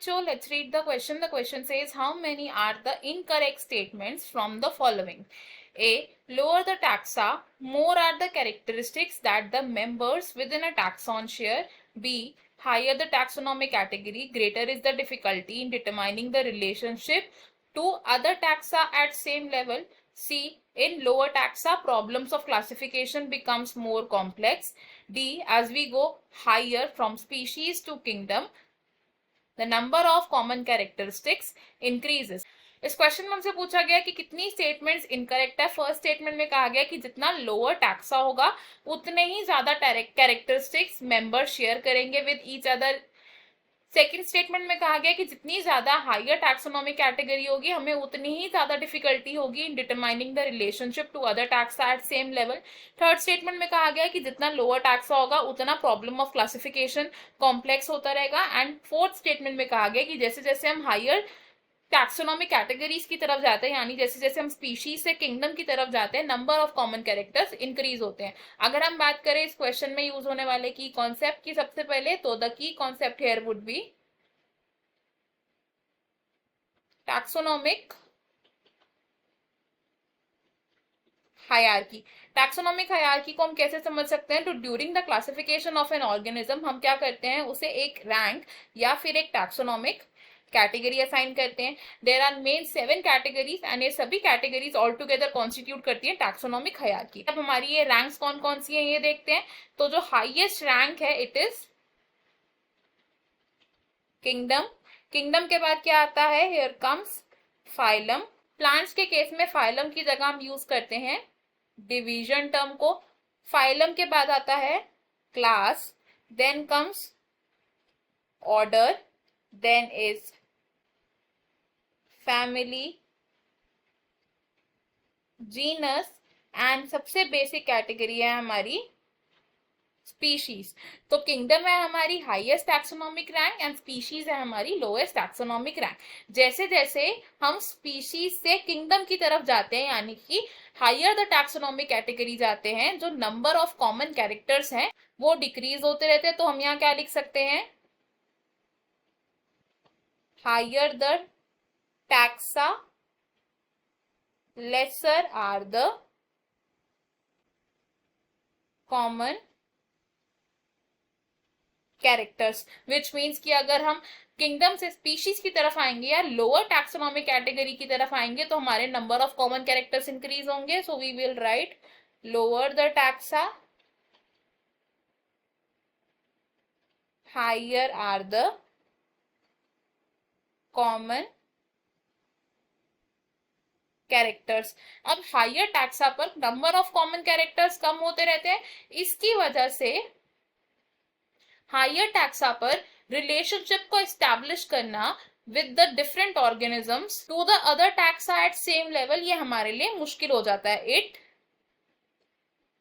बच्चों, let's read the question. The question says, how many are the incorrect statements from the following? A. Lower the taxa, more are the characteristics that the members within a taxon share. B. Higher the taxonomic category, greater is the difficulty in determining the relationship to other taxa at same level. C. In lower taxa, problems of classification becomes more complex. D. As we go higher from species to kingdom, the number of common characteristics increases. इस question में हमसे पूछा गया कि कितनी statements incorrect है। First statement में कहा गया कि जितना लोअर टैक्सा होगा उतने ही ज्यादा कैरेक्टरिस्टिक्स मेंबर शेयर करेंगे with each other. Second statement में कहा गया कि जितनी ज्यादा हायर टैक्सोनॉमिक कैटेगरी होगी हमें उतनी ही ज्यादा डिफिकल्टी होगी in determining the relationship to other taxa at same level. Third statement में कहा गया कि जितना लोअर टैक्सा होगा उतना प्रॉब्लम ऑफ क्लासिफिकेशन कॉम्प्लेक्स होता रहेगा। एंड फोर्थ स्टेटमेंट में कहा गया कि जैसे जैसे हम हायर टैक्सोनॉमिक कैटेगरीज की तरफ जाते हैं, यानी जैसे जैसे हम स्पीशीज से किंगडम की तरफ जाते हैं, number of common characters increase होते हैं। अगर हम बात करें इस क्वेश्चन में यूज होने वाले की कॉन्सेप्ट की, सबसे पहले तो the key concept here would be taxonomic hierarchy. Taxonomic hierarchy को हम कैसे समझ सकते हैं? तो during the classification of an organism हम क्या करते हैं, उसे एक रैंक या फिर एक टैक्सोनॉमिक कैटेगरी असाइन करते हैं। There are main 7 categories and ये सभी कैटेगरीज ऑल टुगेदर कॉन्स्टिट्यूट करती है टैक्सोनॉमिक हायरार्की। अब हमारी ये रैंक्स कौन कौन सी हैं ये देखते हैं। तो जो हाईएस्ट रैंक है इट इज किंगडम। किंगडम के बाद क्या आता है? Here comes phylum. प्लांट्स के केस में फाइलम की जगह हम यूज करते हैं डिवीजन टर्म को। फाइलम के बाद आता है class, then comes order, then is family, genus and सबसे बेसिक कैटेगरी है हमारी स्पीशीज। तो किंगडम है हमारी highest taxonomic rank and species है हमारी लोएस्ट टैक्सोनॉमिक रैंक। जैसे जैसे हम स्पीशीज से किंगडम की तरफ जाते हैं, यानी कि हायर द टैक्सोनॉमिक कैटेगरी जाते हैं, जो नंबर ऑफ कॉमन कैरेक्टर्स हैं वो डिक्रीज होते रहते हैं। तो हम यहाँ क्या लिख सकते हैं? Higher the taxa, lesser are the common characters, which means कि अगर हम किंगडम से स्पीशीज की तरफ आएंगे या लोअर टैक्सोनॉमिक कैटेगरी की तरफ आएंगे तो हमारे number of common characters increase होंगे। So we will write lower the taxa, higher are the common characters. अब हायर टैक्सा पर नंबर ऑफ कॉमन कैरेक्टर्स कम होते रहते हैं, इसकी वजह से हायर टैक्सा पर रिलेशनशिप को एस्टैब्लिश करना with the different organisms to the other taxa at same level ये हमारे लिए मुश्किल हो जाता है। It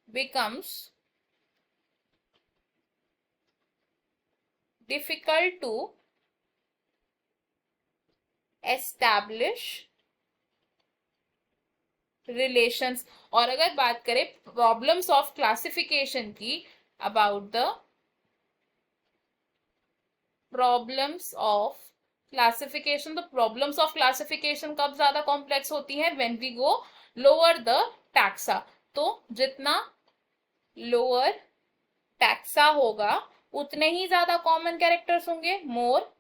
becomes difficult to establish relations. और अगर बात करें प्रॉब्लम्स ऑफ क्लासिफिकेशन की, about the problems of classification, तो प्रॉब्लम्स ऑफ क्लासिफिकेशन कब ज्यादा कॉम्प्लेक्स होती है? When we go lower the taxa. तो जितना लोअर टैक्सा होगा उतने ही ज्यादा कॉमन कैरेक्टर्स होंगे, more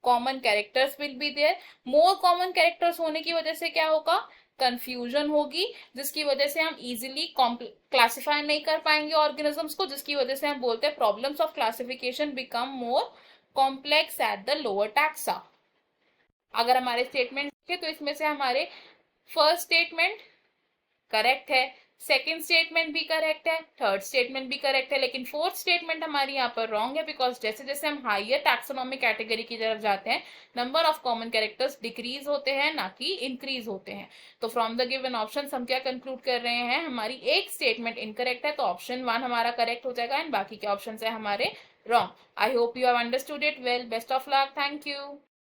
common characters will be there. More common characters होने की वजह से क्या होगा? कंफ्यूजन होगी, जिसकी वजह से हम इजीली क्लासिफाई नहीं कर पाएंगे ऑर्गेनिजम्स को, जिसकी वजह से हम बोलते हैं problems of classification become more complex at the lower taxa. अगर हमारे स्टेटमेंट देखें तो इसमें से हमारे फर्स्ट स्टेटमेंट करेक्ट है, सेकेंड स्टेटमेंट भी करेक्ट है, थर्ड स्टेटमेंट भी करेक्ट है, लेकिन फोर्थ स्टेटमेंट हमारी यहाँ पर रॉन्ग है, बिकॉज जैसे जैसे हम हायर टैक्सोनॉमिक कैटेगरी की तरफ जाते हैं number of common characters decrease होते हैं, ना कि इंक्रीज होते हैं। तो फ्रॉम द गिवन ऑप्शन हम क्या कंक्लूड कर रहे हैं? हमारी एक स्टेटमेंट इनकरेक्ट है, तो ऑप्शन 1 हमारा करेक्ट हो जाएगा एंड बाकी के ऑप्शन है हमारे wrong. I hope you have understood it well. Best of luck. Thank you.